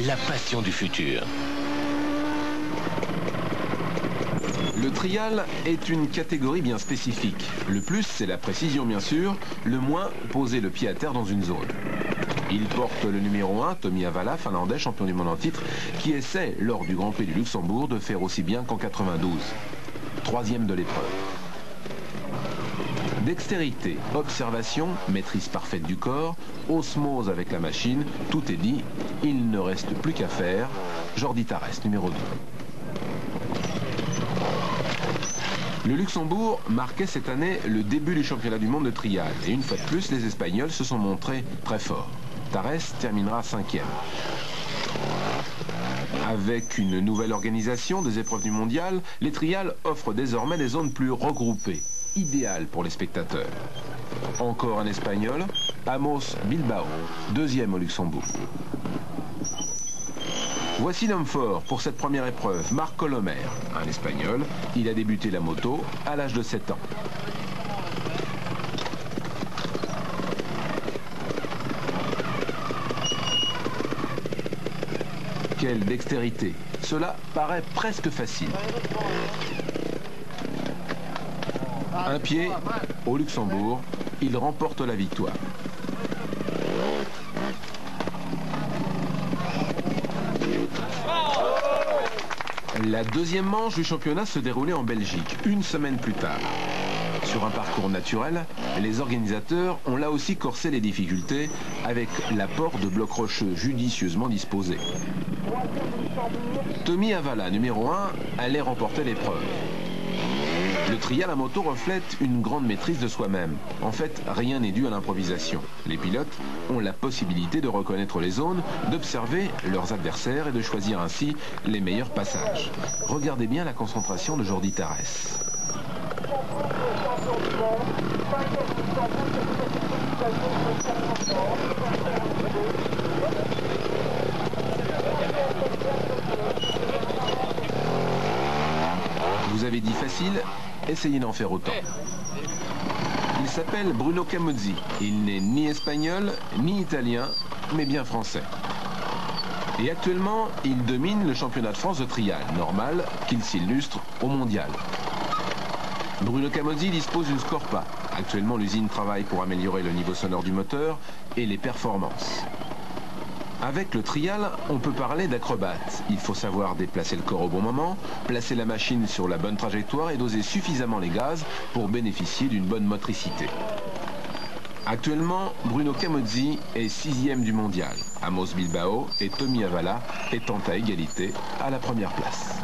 la passion du futur. Le trial est une catégorie bien spécifique. Le plus, c'est la précision bien sûr, le moins, poser le pied à terre dans une zone. Il porte le numéro 1, Tommy Avala, finlandais, champion du monde en titre, qui essaie, lors du Grand Prix du Luxembourg, de faire aussi bien qu'en 92. Troisième de l'épreuve. Dextérité, observation, maîtrise parfaite du corps, osmose avec la machine, tout est dit, il ne reste plus qu'à faire. Jordi Tarrés, numéro 2. Le Luxembourg marquait cette année le début du championnat du monde de trial. Et une fois de plus, les Espagnols se sont montrés très forts. Tarrés terminera 5e. Avec une nouvelle organisation des épreuves du mondial, les trials offrent désormais des zones plus regroupées, idéales pour les spectateurs. Encore un Espagnol, Amos Bilbao, 2e au Luxembourg. Voici l'homme fort pour cette première épreuve, Marc Colomer, un Espagnol. Il a débuté la moto à l'âge de 7 ans. Quelle dextérité! Cela paraît presque facile. Un pied au Luxembourg, il remporte la victoire. La deuxième manche du championnat se déroulait en Belgique, une semaine plus tard. Sur un parcours naturel, les organisateurs ont là aussi corsé les difficultés avec l'apport de blocs rocheux judicieusement disposés. Tommy Avala, numéro 1, allait remporter l'épreuve. Le trial à moto reflète une grande maîtrise de soi-même. En fait, rien n'est dû à l'improvisation. Les pilotes ont la possibilité de reconnaître les zones, d'observer leurs adversaires et de choisir ainsi les meilleurs passages. Regardez bien la concentration de Jordi Tarrés. Vous avez dit facile, essayez d'en faire autant. Il s'appelle Bruno Camozzi. Il n'est ni espagnol, ni italien, mais bien français. Et actuellement, il domine le championnat de France de trial. Normal qu'il s'illustre au mondial. Bruno Camozzi dispose d'une Scorpa. Actuellement, l'usine travaille pour améliorer le niveau sonore du moteur et les performances. Avec le trial, on peut parler d'acrobate. Il faut savoir déplacer le corps au bon moment, placer la machine sur la bonne trajectoire et doser suffisamment les gaz pour bénéficier d'une bonne motricité. Actuellement, Bruno Camozzi est 6e du mondial. Amos Bilbao et Tommy Avala étant à égalité à la première place.